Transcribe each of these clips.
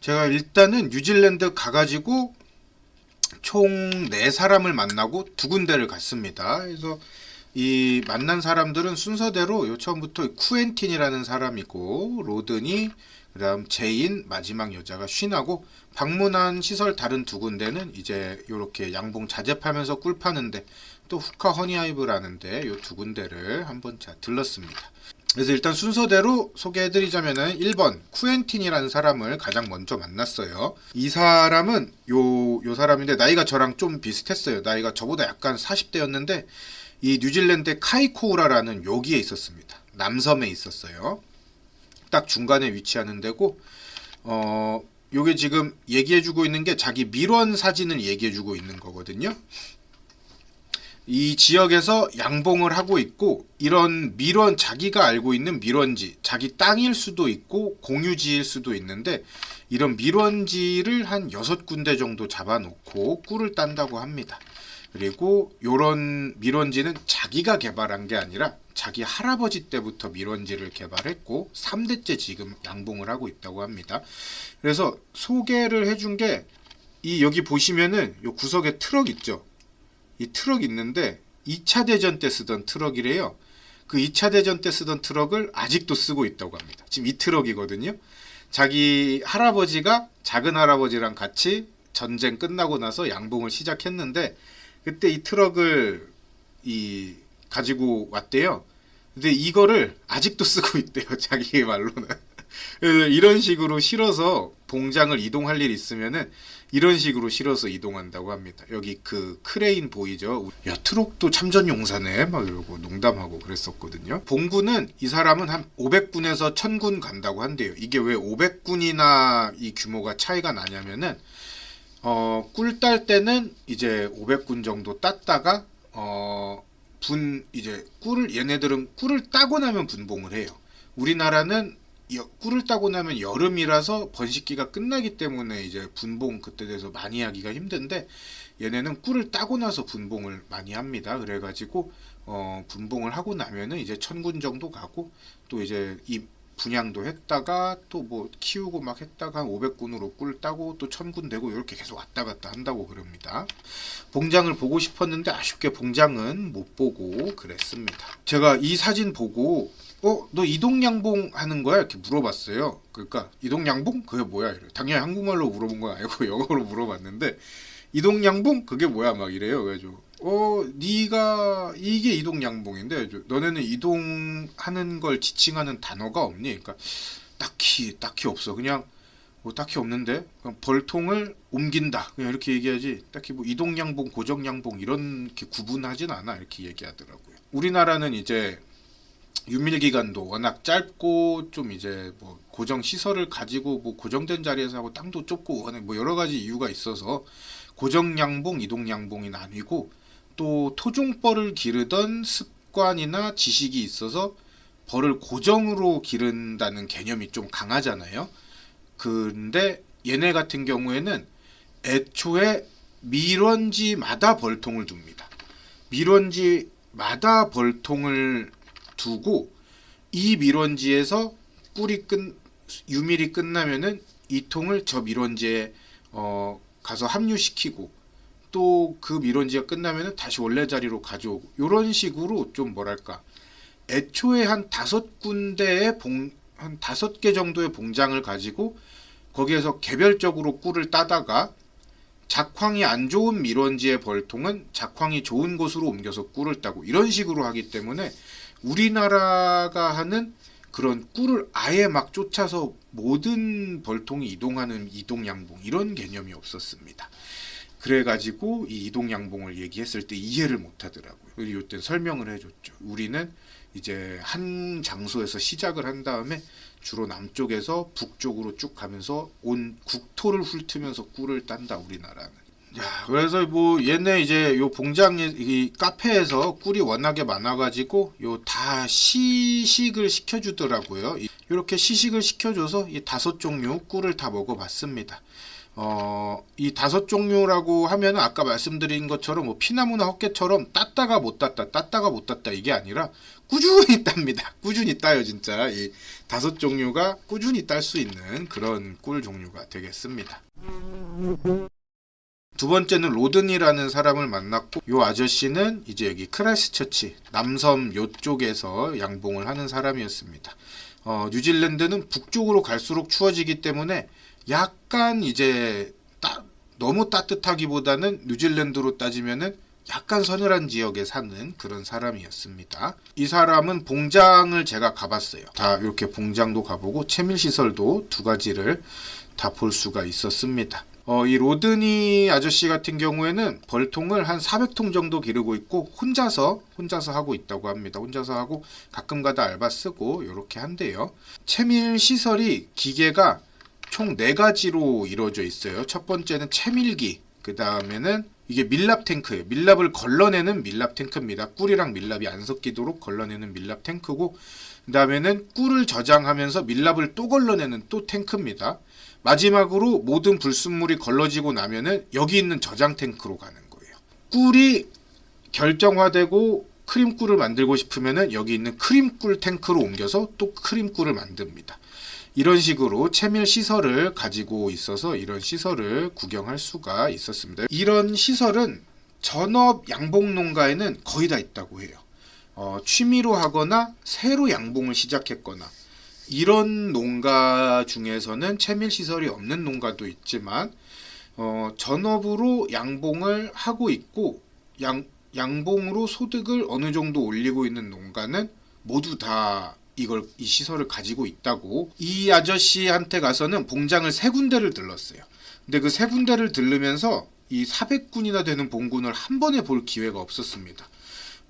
제가 일단은 뉴질랜드 가가지고 총 4사람을 만나고 2군데를 갔습니다. 그래서 이 만난 사람들은 순서대로 요 처음부터 쿠엔틴이라는 사람이고, 로드니, 그 다음 제인, 마지막 여자가 쉰하고, 방문한 시설 다른 2군데는 이제 요렇게 양봉 자재파면서 꿀 파는데, 또 후카 허니하이브라는데 요 2군데를 한번 들렀습니다. 그래서 일단 순서대로 소개해드리자면은 1번 쿠엔틴이라는 사람을 가장 먼저 만났어요. 이 사람은 요 사람인데 나이가 저랑 좀 비슷했어요. 나이가 저보다 약간 40대였는데 이 뉴질랜드 카이코우라라는 여기에 있었습니다. 남섬에 있었어요. 딱 중간에 위치하는 데고, 요게 지금 얘기해주고 있는 게 자기 밀원 사진을 얘기해주고 있는 거거든요. 이 지역에서 양봉을 하고 있고, 이런 밀원, 자기가 알고 있는 밀원지, 자기 땅일 수도 있고 공유지일 수도 있는데, 이런 밀원지를 한 6군데 정도 잡아놓고 꿀을 딴다고 합니다. 그리고 요런 밀원지는 자기가 개발한 게 아니라 자기 할아버지 때부터 밀원지를 개발했고 3대째 지금 양봉을 하고 있다고 합니다. 그래서 소개를 해준 게, 이 여기 보시면은 요 구석에 트럭 있죠. 이 트럭 있는데 2차 대전 때 쓰던 트럭이래요. 그 2차 대전 때 쓰던 트럭을 아직도 쓰고 있다고 합니다. 지금 이 트럭이거든요. 자기 할아버지가 작은 할아버지랑 같이 전쟁 끝나고 나서 양봉을 시작했는데, 그때 이 트럭을 가지고 왔대요. 근데 이거를 아직도 쓰고 있대요. 자기 말로는. 그래서 이런 식으로 실어서 봉장을 이동할 일 있으면은 이런 식으로 실어서 이동한다고 합니다. 여기 그 크레인 보이죠? 야, 트럭도 참전용사네 막 이러고 농담하고 그랬었거든요. 봉구는 이 사람은 한 500군에서 1000군 간다고 한대요. 이게 왜 500군이나 이 규모가 차이가 나냐면은 꿀 딸 때는 이제 500군 정도 땄다가 이제 얘네들은 꿀을 따고 나면 분봉을 해요. 우리나라는 꿀을 따고 나면 여름이라서 번식기가 끝나기 때문에 이제 분봉 그때 돼서 많이 하기가 힘든데, 얘네는 꿀을 따고 나서 분봉을 많이 합니다. 그래가지고 분봉을 하고 나면은 이제 1000군 정도 가고, 또 이제 이 분양도 했다가 또 뭐 키우고 막 했다가 500군으로 꿀 따고 또 1000군 되고 이렇게 계속 왔다 갔다 한다고 그럽니다. 봉장을 보고 싶었는데 아쉽게 봉장은 못 보고 그랬습니다. 제가 이 사진 보고 너 이동양봉 하는 거야? 이렇게 물어봤어요. 그러니까 이동양봉? 그게 뭐야? 이래. 당연히 한국말로 물어본 건 아니고 영어로 물어봤는데, 이동양봉? 그게 뭐야? 막 이래요. 그래가지고 네가 이게 이동양봉인데 너네는 이동하는 걸 지칭하는 단어가 없니? 그러니까 딱히 없어. 그냥 뭐 딱히 없는데 그냥 벌통을 옮긴다. 그냥 이렇게 얘기하지. 딱히 뭐 이동양봉, 고정양봉 이렇게 구분하진 않아. 이렇게 얘기하더라고요. 우리나라는 이제 유밀 기간도 워낙 짧고 좀 이제 뭐 고정 시설을 가지고 뭐 고정된 자리에서 하고 땅도 좁고 뭐 여러 가지 이유가 있어서 고정 양봉, 이동 양봉이 나뉘고, 또 토종벌을 기르던 습관이나 지식이 있어서 벌을 고정으로 기른다는 개념이 좀 강하잖아요. 근데 얘네 같은 경우에는 애초에 밀원지마다 벌통을 둡니다. 밀원지마다 벌통을 두고, 이 밀원지에서 유밀이 끝나면은 이 통을 저 밀원지에 가서 합류시키고, 또 그 밀원지가 끝나면은 다시 원래 자리로 가져오고, 이런 식으로 좀 뭐랄까, 애초에 한 5군데의 한 5개 정도의 봉장을 가지고 거기에서 개별적으로 꿀을 따다가, 작황이 안 좋은 밀원지의 벌통은 작황이 좋은 곳으로 옮겨서 꿀을 따고, 이런 식으로 하기 때문에 우리나라가 하는 그런 꿀을 아예 막 쫓아서 모든 벌통이 이동하는 이동양봉 이런 개념이 없었습니다. 그래가지고 이 이동양봉을 얘기했을 때 이해를 못하더라고요. 그리고 이때 설명을 해줬죠. 우리는 이제 한 장소에서 시작을 한 다음에 주로 남쪽에서 북쪽으로 쭉 가면서 온 국토를 훑으면서 꿀을 딴다, 우리나라는. 야, 그래서 뭐 얘네 이제 요 이 카페에서 꿀이 워낙에 많아가지고 요 다 시식을 시켜주더라고요. 이렇게 시식을 시켜줘서 이 5종류 꿀을 다 먹어봤습니다. 이 5종류라고 하면 아까 말씀드린 것처럼 뭐 피나무나 헛개처럼 땄다가 못 땄다, 땄다가 못 땄다 이게 아니라 꾸준히 땁니다. 꾸준히 따요 진짜. 이 5종류가 꾸준히 딸 수 있는 그런 꿀 종류가 되겠습니다. 두 번째는 로든이라는 사람을 만났고, 요 아저씨는 이제 여기 크라이스트처치 남섬 요쪽에서 양봉을 하는 사람이었습니다. 뉴질랜드는 북쪽으로 갈수록 추워지기 때문에 약간 이제 너무 따뜻하기보다는 뉴질랜드로 따지면은 약간 서늘한 지역에 사는 그런 사람이었습니다. 이 사람은 봉장을 제가 가봤어요. 다 이렇게 봉장도 가보고 채밀시설도 두 가지를 다 볼 수가 있었습니다. 이 로드니 아저씨 같은 경우에는 벌통을 한 400통 정도 기르고 있고 혼자서 하고 있다고 합니다. 혼자서 하고 가끔가다 알바 쓰고 이렇게 한대요. 채밀 시설이 기계가 총 4가지로 이루어져 있어요. 첫 번째는 채밀기, 그 다음에는 이게 밀랍 탱크예요. 밀랍을 걸러내는 밀랍 탱크입니다. 꿀이랑 밀랍이 안 섞이도록 걸러내는 밀랍 탱크고, 그 다음에는 꿀을 저장하면서 밀랍을 또 걸러내는 또 탱크입니다. 마지막으로 모든 불순물이 걸러지고 나면은 여기 있는 저장 탱크로 가는 거예요. 꿀이 결정화되고 크림꿀을 만들고 싶으면은 여기 있는 크림꿀 탱크로 옮겨서 또 크림꿀을 만듭니다. 이런 식으로 채밀 시설을 가지고 있어서 이런 시설을 구경할 수가 있었습니다. 이런 시설은 전업 양봉 농가에는 거의 다 있다고 해요. 취미로 하거나 새로 양봉을 시작했거나 이런 농가 중에서는 채밀 시설이 없는 농가도 있지만 전업으로 양봉을 하고 있고 양봉으로 소득을 어느 정도 올리고 있는 농가는 모두 다 이 시설을 가지고 있다고. 이 아저씨한테 가서는 봉장을 3군데를 들렀어요. 근데 그 3군데를 들르면서 이 400군이나 되는 봉군을 한 번에 볼 기회가 없었습니다.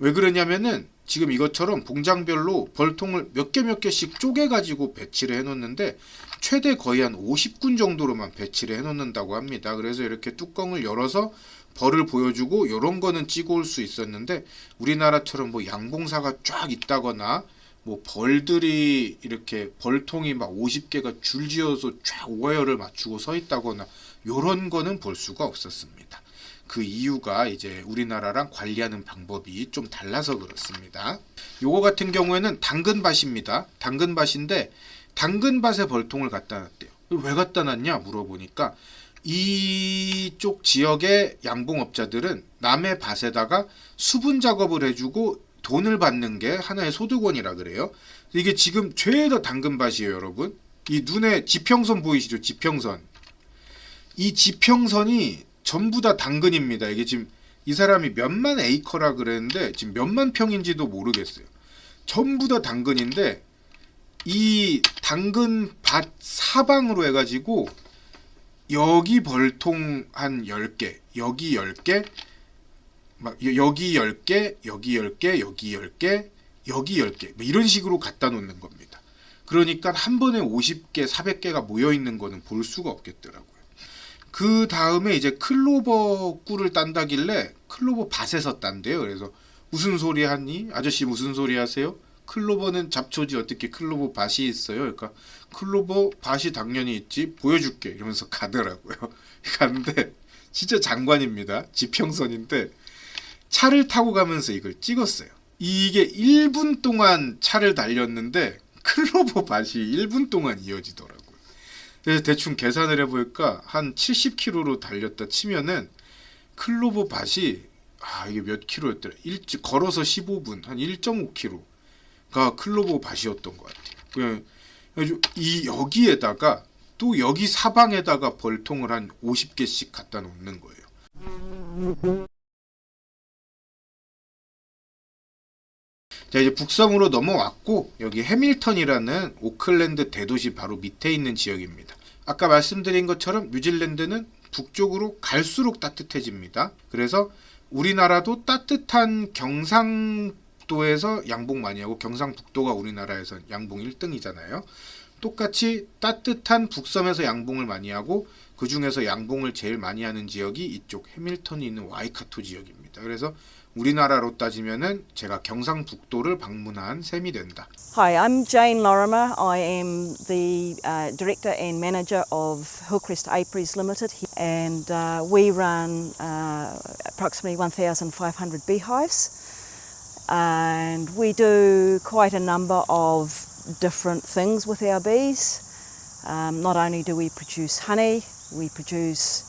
왜 그러냐면은 지금 이것처럼 봉장별로 벌통을 몇 개씩 쪼개가지고 배치를 해놓는데 최대 거의 한 50군 정도로만 배치를 해놓는다고 합니다. 그래서 이렇게 뚜껑을 열어서 벌을 보여주고 이런 거는 찍어 올 수 있었는데, 우리나라처럼 뭐 양봉사가 쫙 있다거나 뭐 벌들이 이렇게 벌통이 막 50개가 줄지어서 쫙 오하열을 맞추고 서 있다거나 요런 거는 볼 수가 없었습니다. 그 이유가 이제 우리나라랑 관리하는 방법이 좀 달라서 그렇습니다. 요거 같은 경우에는 당근밭입니다. 당근밭인데 당근밭에 벌통을 갖다 놨대요. 왜 갖다 놨냐 물어보니까 이쪽 지역의 양봉업자들은 남의 밭에다가 수분 작업을 해주고 돈을 받는 게 하나의 소득원이라 그래요. 이게 지금 죄다 당근밭이에요, 여러분. 이 눈에 지평선 보이시죠? 지평선. 이 지평선이 전부 다 당근입니다. 이게 지금 이 사람이 몇만 에이커라 그랬는데 지금 몇만 평인지도 모르겠어요. 전부 다 당근인데 이 당근밭 사방으로 해가지고 여기 벌통 한 10개, 여기 10개, 막 여기 10개, 여기 10개, 여기 10개, 여기 10개 뭐 이런 식으로 갖다 놓는 겁니다. 그러니까 한 번에 50개, 400개가 모여 있는 거는 볼 수가 없겠더라고요. 그 다음에 이제 클로버 꿀을 딴다길래 클로버 밭에서 딴대요. 그래서 무슨 소리 하니? 아저씨 무슨 소리 하세요? 클로버는 잡초지 어떻게 클로버 밭이 있어요? 그러니까 클로버 밭이 당연히 있지, 보여줄게 이러면서 가더라고요. 갔는데 진짜 장관입니다. 지평선인데 차를 타고 가면서 이걸 찍었어요. 이게 1분 동안 차를 달렸는데 클로버 밭이 1분 동안 이어지더라고요. 그래서 대충 계산을 해보니까 한 70km로 달렸다 치면은 클로버 밭이 이게 몇 킬로였더라? 걸어서 15분, 한 1.5km가 클로버 밭이었던 것 같아요. 그래서 여기에다가 또 여기 사방에다가 벌통을 한 50개씩 갖다 놓는 거예요. 자, 이제 북섬으로 넘어왔고 여기 해밀턴이라는 오클랜드 대도시 바로 밑에 있는 지역입니다. 아까 말씀드린 것처럼 뉴질랜드는 북쪽으로 갈수록 따뜻해집니다. 그래서 우리나라도 따뜻한 경상도에서 양봉 많이 하고 경상북도가 우리나라에서 양봉 1등이잖아요. 똑같이 따뜻한 북섬에서 양봉을 많이 하고 그 중에서 양봉을 제일 많이 하는 지역이 이쪽 해밀턴이 있는 와이카토 지역입니다. 그래서 우리나라로 따지면은 제가 경상북도를 방문한 셈이 된다. Hi, I'm Jane Lorimer. I am the Director and Manager of Hillcrest Apiaries Limited, and we run approximately 1,500 beehives, and we do quite a number of different things with our bees. Not only do we produce honey, we produce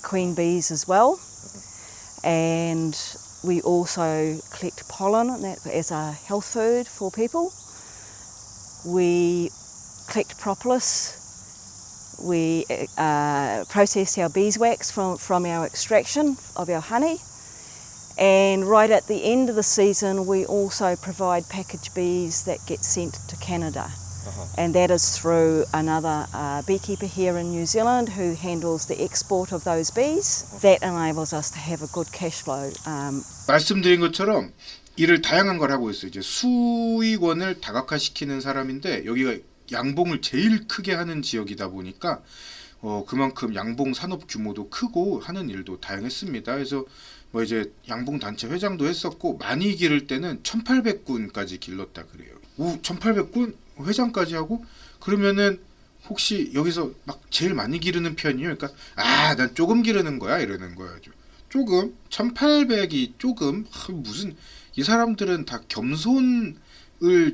queen bees as well, and we also collect pollen as a health food for people. We collect propolis. We process our beeswax from our extraction of our honey. And right at the end of the season, we also provide packaged bees that get sent to Canada. And that is through another beekeeper here in New Zealand who handles the export of those bees. That enables us to have a good cash flow. 말씀드린 것처럼 일을 다양한 걸 하고 있어요. 이제 수익원을 다각화시키는 사람인데 여기가 양봉을 제일 크게 하는 지역이다 보니까 그만큼 양봉 산업 규모도 크고 하는 일도 다양했습니다. 그래서 뭐 이제 양봉 단체 회장도 했었고 많이 기를 때는 1,800군까지 길렀다 그래요. 오, 1,800군 회장까지 하고 그러면은 혹시 여기서 막 제일 많이 기르는 편이에요. 그러니까 난 조금 기르는 거야 이러는 거예요. 조금 1,800이 조금 무슨 이 사람들은 다 겸손을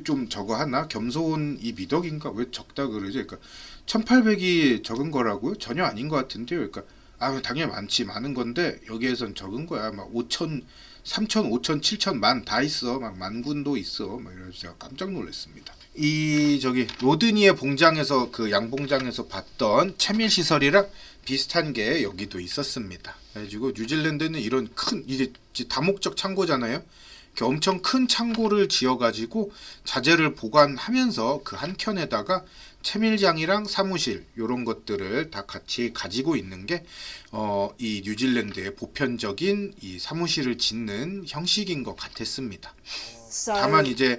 좀 저거 하나? 겸손이 미덕인가? 왜 적다 그러지? 그러니까 1,800이 적은 거라고요? 전혀 아닌 것 같은데요. 그러니까 당연히 많은 건데 여기에선 적은 거야. 막 5천, 3천, 5천, 7천, 만 다 있어. 막 만군도 있어. 막 이래서 제가 깜짝 놀랐습니다. 이 로드니의 봉장에서 그 양봉장에서 봤던 채밀 시설이랑 비슷한 게 여기도 있었습니다. 그래가지고 뉴질랜드는 이런 큰 이게 다목적 창고잖아요. 이렇게 엄청 큰 창고를 지어가지고 자재를 보관하면서 그 한켠에다가 채밀장이랑 사무실 이런 것들을 다 같이 가지고 있는 게 이 뉴질랜드의 보편적인 이 사무실을 짓는 형식인 것 같았습니다. 다만 이제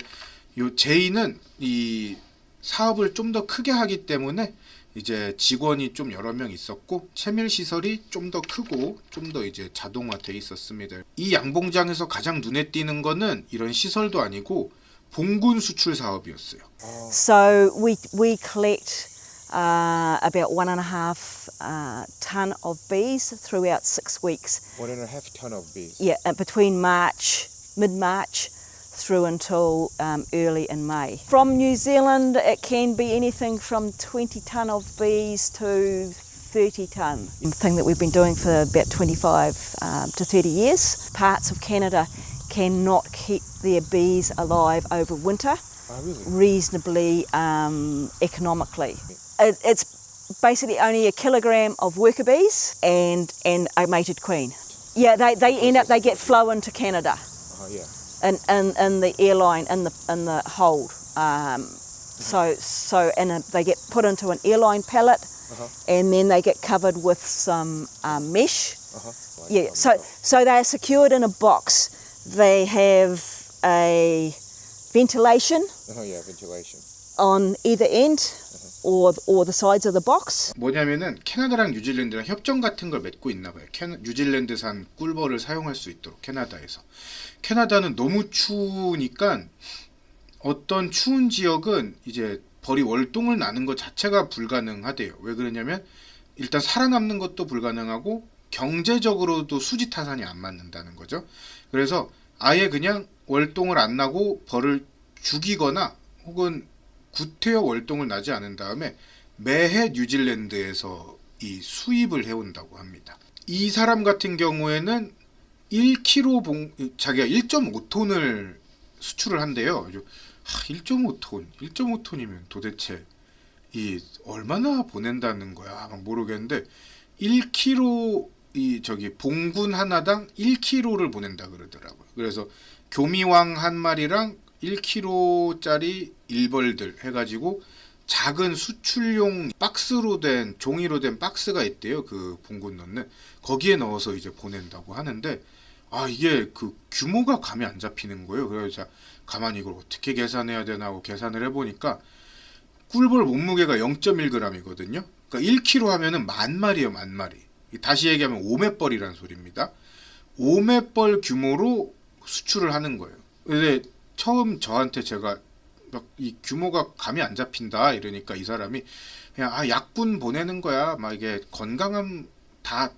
요 제이는 이 사업을 좀 더 크게 하기 때문에 이제 직원이 좀 여러 명 있었고 채밀 시설이 좀 더 크고 좀 더 이제 자동화돼 있었습니다. 이 양봉장에서 가장 눈에 띄는 거는 이런 시설도 아니고 봉군 수출 사업이었어요. So we collect about 1.5 ton of bees throughout 6 weeks. 1.5 ton of bees. Yeah, between mid-March through until early in May. From New Zealand, it can be anything from 20 tonne of bees to 30 tonne. The thing that we've been doing for about 25 to 30 years. Parts of Canada cannot keep their bees alive over winter reasonably economically. It's basically only a kilogram of worker bees and a mated queen. Yeah, they get flown to Canada. Yeah. In the airline in the hold. So they get put into an airline pallet, and then they get covered with some mesh. Like So they are secured in a box. They have a ventilation ventilation. on either end or the sides of the box. 뭐냐면은 캐나다랑 뉴질랜드랑 협정 같은 걸 맺고 있나 봐요. 뉴질랜드산 꿀벌을 사용할 수 있도록 캐나다에서. 캐나다는 너무 추우니까 어떤 추운 지역은 이제 벌이 월동을 나는 것 자체가 불가능하대요. 왜 그러냐면 일단 살아남는 것도 불가능하고 경제적으로도 수지 타산이 안 맞는다는 거죠. 그래서 아예 그냥 월동을 안 나고 벌을 죽이거나 혹은 구태여 월동을 나지 않은 다음에 매해 뉴질랜드에서 이 수입을 해온다고 합니다. 이 사람 같은 경우에는 1kg 자기가 1.5톤을 수출을 한대요. 1.5톤이면 도대체 이 얼마나 보낸다는 거야? 막 모르겠는데 1kg 봉군 하나당 1kg를 보낸다 그러더라고요. 그래서 교미왕 한 마리랑 1kg짜리 일벌들 해가지고 작은 수출용 박스로 된 종이로 된 박스가 있대요. 그 봉군 넣는 거기에 넣어서 이제 보낸다고 하는데 이게 그 규모가 감이 안 잡히는 거예요. 그래서 가만히 이걸 어떻게 계산해야 되나 하고 계산을 해보니까 꿀벌 몸무게가 0.1g이거든요. 그러니까 1kg 하면은 10,000마리예요, 10,000마리. 다시 얘기하면 오맷벌이라는 소리입니다. 오매뻘 규모로 수출을 하는 거예요. 근데 처음 저한테 제가 막 이 규모가 감이 안 잡힌다 이러니까 이 사람이 그냥 약분 보내는 거야. 막 이게 건강한 다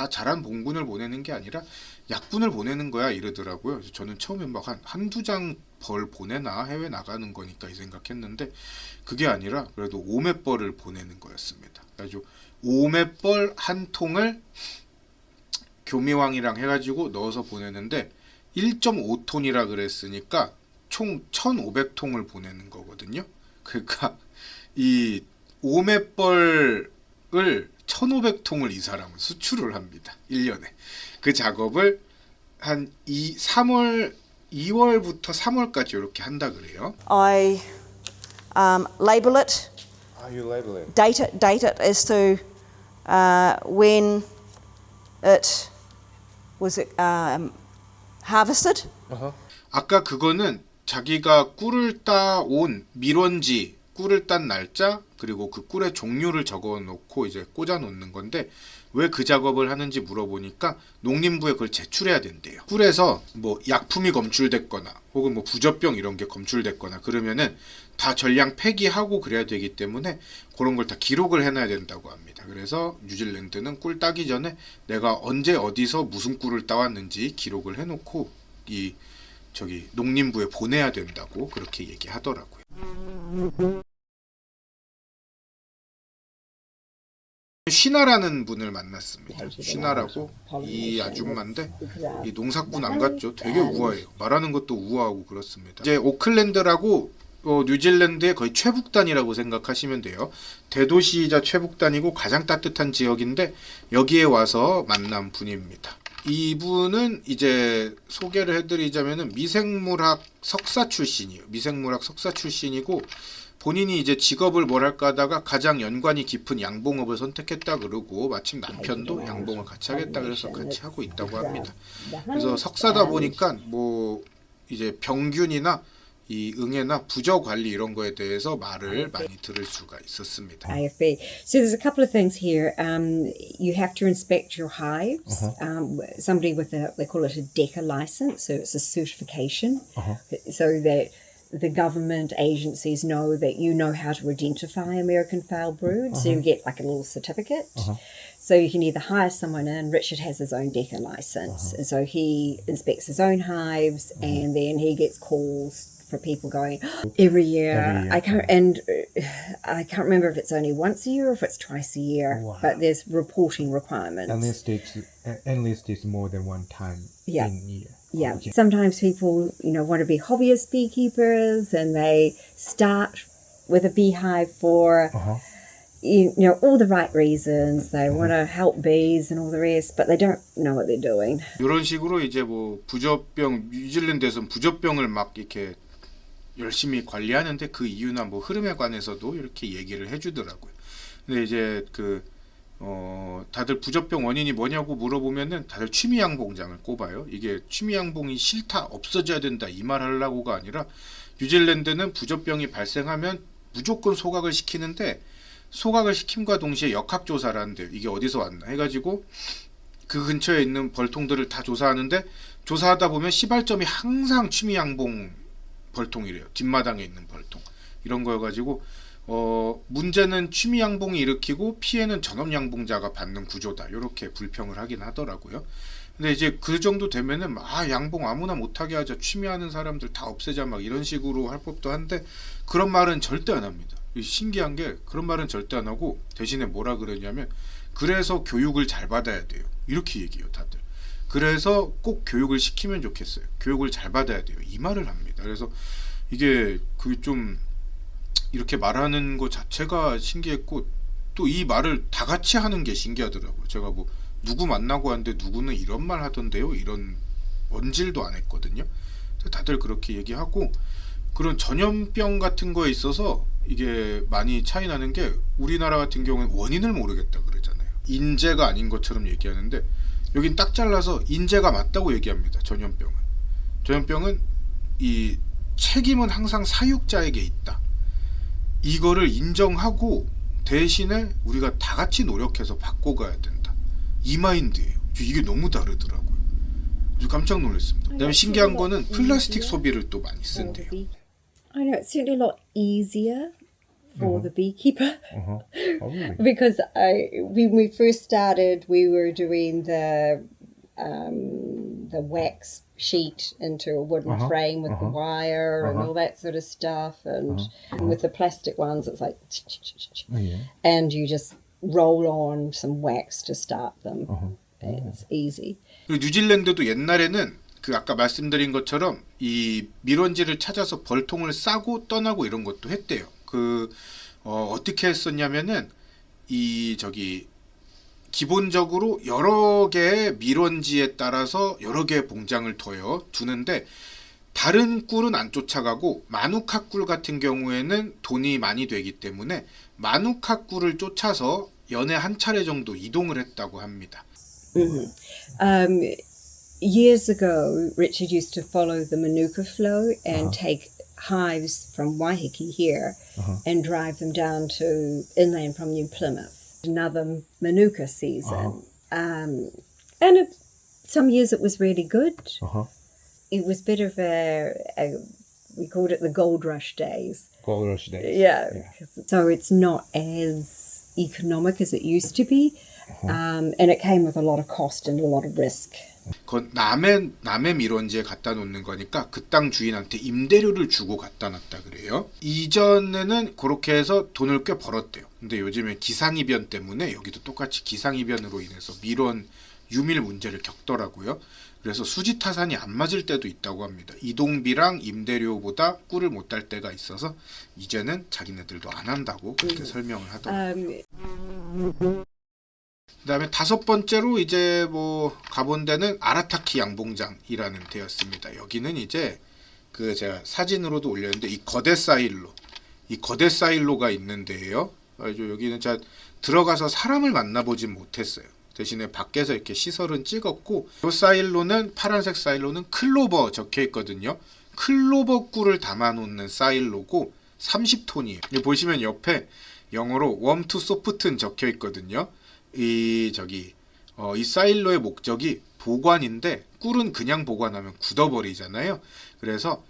자란 봉군을 보내는 게 아니라 약분을 보내는 거야 이러더라고요. 그래서 저는 처음에 막 한두 장 벌 보내나 해외 나가는 거니까 이 생각했는데 그게 아니라 그래도 오매뻘을 보내는 거였습니다. 그래서 오매뻘 한 통을 교미왕이랑 해가지고 넣어서 보내는데 1.5톤이라 그랬으니까 총 1,500통을 보내는 거거든요. 그러니까 이 오매뻘을 1,500통을 이 사람은 수출을 합니다. 1년에. 그 작업을 한 2월부터 3월까지 이렇게 한다 그래요. I label it, You label it. date it as to when it was harvested. 아까 그거는 자기가 꿀을 따온 밀원지, 꿀을 딴 날짜, 그리고 그 꿀의 종류를 적어 놓고 이제 꽂아 놓는 건데 왜 그 작업을 하는지 물어보니까 농림부에 그걸 제출해야 된대요. 꿀에서 뭐 약품이 검출됐거나 혹은 뭐 부적병 이런 게 검출됐거나 그러면은 다 전량 폐기하고 그래야 되기 때문에 그런 걸 다 기록을 해놔야 된다고 합니다. 그래서 뉴질랜드는 꿀 따기 전에 내가 언제 어디서 무슨 꿀을 따왔는지 기록을 해놓고 이 농림부에 보내야 된다고 그렇게 얘기하더라고요. 쉬나라는 분을 만났습니다. 쉬나라고 이 아줌마인데 이 농사꾼 안 같죠? 되게 우아해요. 말하는 것도 우아하고 그렇습니다. 이제 오클랜드라고 뉴질랜드의 거의 최북단이라고 생각하시면 돼요. 대도시이자 최북단이고 가장 따뜻한 지역인데 여기에 와서 만난 분입니다. 이분은 이제 소개를 해드리자면은 미생물학 석사 출신이에요. 미생물학 석사 출신이고 본인이 이제 직업을 뭐랄까 하다가 가장 연관이 깊은 양봉업을 선택했다 그러고 마침 남편도 양봉을 같이 하겠다 그래서 같이 하고 있다고 합니다. 그래서 석사다 보니까 뭐 이제 병균이나 이 응애나 부저 관리 이런 거에 대해서 말을 많이 들을 수가 있었습니다. AFB. So there's a couple of things here. You have to inspect your hives. Somebody with they call it a DECA license, so it's a certification, so that the government agencies know that you know how to identify American foul brood. So you get like a little certificate. So you can either hire someone in. Richard has his own DECA license, and so he inspects his own hives, and then he gets calls for people going every year. I can't remember if it's only once a year or if it's twice a year. Wow. But there's reporting requirements. Unless it's more than one time Yeah. in year. Yeah. Okay. Sometimes people, want to be hobbyist beekeepers, and they start with a beehive for all the right reasons. They want to help bees and all the rest, but they don't know what they're doing. 이런 식으로 이제 뭐 부저병 뉴질랜드에서는 부저병을 막 이렇게 열심히 관리하는데 그 이유나 뭐 흐름에 관해서도 이렇게 얘기를 해주더라고요. 근데 이제 다들 부저병 원인이 뭐냐고 물어보면은 다들 취미양봉장을 꼽아요. 이게 취미양봉이 싫다, 없어져야 된다 이 말 하려고가 아니라 뉴질랜드는 부저병이 발생하면 무조건 소각을 시키는데 소각을 시킴과 동시에 역학조사를 한대요. 이게 어디서 왔나 해가지고 그 근처에 있는 벌통들을 다 조사하는데 조사하다 보면 시발점이 항상 취미양봉 벌통이래요. 뒷마당에 있는 벌통 이런 거여가지고 문제는 취미양봉이 일으키고 피해는 전업양봉자가 받는 구조다 이렇게 불평을 하긴 하더라고요. 근데 이제 그 정도 되면은 양봉 아무나 못하게 하자, 취미하는 사람들 다 없애자 막 이런 식으로 할 법도 한데 그런 말은 절대 안 합니다. 신기한 게 그런 말은 절대 안 하고 대신에 뭐라 그러냐면 그래서 교육을 잘 받아야 돼요 이렇게 얘기해요. 다들 그래서 꼭 교육을 시키면 좋겠어요. 교육을 잘 받아야 돼요 이 말을 합니다. 그래서 이게 그게 좀 이렇게 말하는 것 자체가 신기했고 또 이 말을 다 같이 하는 게 신기하더라고요. 제가 뭐 누구 만나고 왔는데 누구는 이런 말 하던데요 이런 언질도 안 했거든요. 다들 그렇게 얘기하고 그런 전염병 같은 거에 있어서 이게 많이 차이 나는 게 우리나라 같은 경우는 원인을 모르겠다 그러잖아요. 인재가 아닌 것처럼 얘기하는데 여긴 딱 잘라서 인재가 맞다고 얘기합니다. 전염병은 이 책임은 항상 사육자에게 있다. 이거를 인정하고 대신에 우리가 다 같이 노력해서 바꿔가야 된다. 이 마인드예요. 이게 너무 다르더라고요. 아주 깜짝 놀랐습니다. 그다음에 신기한 거는 플라스틱 소비를 또 많이 쓴대요. I know it's certainly a lot easier for the beekeeper Oh, really? because when we first started, we were doing the wax sheet into a wooden frame with the wire and all that sort of stuff, and with the plastic ones, it's like, Yeah. and you just roll on some wax to start them. It's easy. 그리고 뉴질랜드도 옛날에는 그 아까 말씀드린 것처럼 이 밀원지를 찾아서 벌통을 싸고 떠나고 이런 것도 했대요. 어떻게 했었냐면은 기본적으로 여러 개의 밀원지에 따라서 여러 개의 봉장을 두는데 다른 꿀은 안 쫓아가고 마누카 꿀 같은 경우에는 돈이 많이 되기 때문에 마누카 꿀을 쫓아서 연에 한 차례 정도 이동을 했다고 합니다. Years ago, Richard used to follow the Manuka flow and take hives from Waiheke here and drive them down to inland from New Plymouth. Another Manuka season. Some years it was really good. It was a bit of we called it the gold rush days. Gold rush days. Yeah. So it's not as economic as it used to be. And it came with a lot of cost and a lot of risk. 그건 남의 밀원지에 갖다 놓는 거니까 그 땅 주인한테 임대료를 주고 갖다 놨다 그래요. 이전에는 그렇게 해서 돈을 꽤 벌었대요. 근데 요즘에 기상이변 때문에 여기도 똑같이 기상이변으로 인해서 밀원 유밀 문제를 겪더라고요. 그래서 수지타산이 안 맞을 때도 있다고 합니다. 이동비랑 임대료보다 꿀을 못 딸 때가 있어서 이제는 자기네들도 안 한다고 그렇게 설명을 하더라고요. 그 다음에 5번째로 이제 가본 데는 아라타키 양봉장이라는 데였습니다. 여기는 이제 제가 사진으로도 올렸는데 이 거대 사일로가 있는 데예요. 여기는 제가 들어가서 사람을 만나보진 못했어요. 대신에 밖에서 이렇게 시설은 찍었고, 이 사일로는 파란색 사일로는 클로버 적혀 있거든요. 클로버 꿀을 담아놓는 사일로고 30톤이에요. 여기 보시면 옆에 영어로 warm to soft는 적혀 있거든요. 이 사일로의 목적이 보관인데 꿀은 그냥 보관하면 굳어버리잖아요. 그래서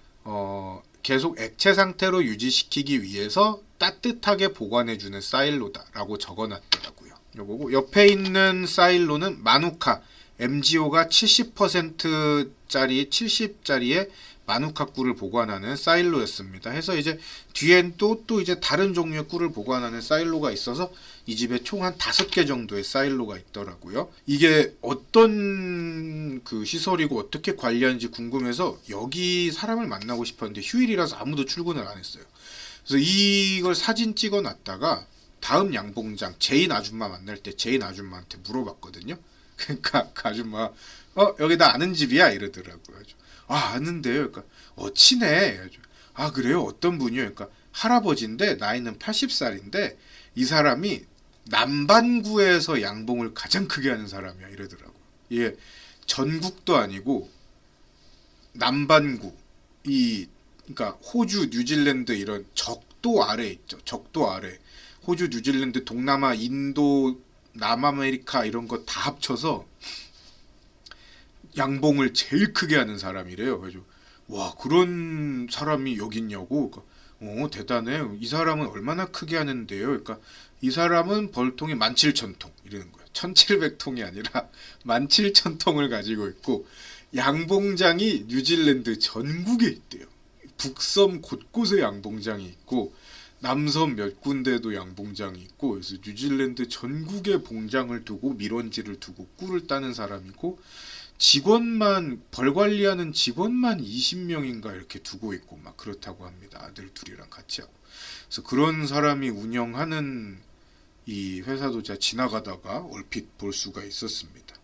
계속 액체 상태로 유지시키기 위해서 따뜻하게 보관해주는 사일로다라고 적어놨더라고요. 요거고 옆에 있는 사일로는 마누카 MGO가 70%짜리의 마누카 꿀을 보관하는 사일로였습니다. 해서 이제 뒤엔 또 이제 다른 종류의 꿀을 보관하는 사일로가 있어서 이 집에 총 한 5개 정도의 사일로가 있더라고요. 이게 어떤 시설이고 어떻게 관리하는지 궁금해서 여기 사람을 만나고 싶었는데 휴일이라서 아무도 출근을 안 했어요. 그래서 이걸 사진 찍어 놨다가 다음 양봉장 제인 아줌마 만날 때 제인 아줌마한테 물어봤거든요. 그러니까 그 아줌마 여기 나 아는 집이야 이러더라고요. 아는데요. 그러니까 친해. 아 그래요? 어떤 분이요? 그러니까 할아버지인데 나이는 80살인데 이 사람이 남반구에서 양봉을 가장 크게 하는 사람이야 이러더라고요. 이게 전국도 아니고 남반구 그러니까 호주, 뉴질랜드 이런 적도 아래 있죠. 적도 아래 호주, 뉴질랜드, 동남아, 인도, 남아메리카 이런 거 다 합쳐서 양봉을 제일 크게 하는 사람이래요. 그래서 와 그런 사람이 여기 있냐고. 그러니까, 대단해. 이 사람은 얼마나 크게 하는데요. 그러니까 이 사람은 벌통이 17,000통 이러는 거예요. 1,700통이 아니라 17,000통을 가지고 있고 양봉장이 뉴질랜드 전국에 있대요. 북섬 곳곳에 양봉장이 있고 남섬 몇 군데도 양봉장이 있고 그래서 뉴질랜드 전국에 봉장을 두고 밀원지를 두고 꿀을 따는 사람이고 벌 관리하는 직원만 20명인가 이렇게 두고 있고 막 그렇다고 합니다. 아들 둘이랑 같이 하고. 그래서 그런 사람이 운영하는 이 회사도 제가 지나가다가 얼핏 볼 수가 있었습니다.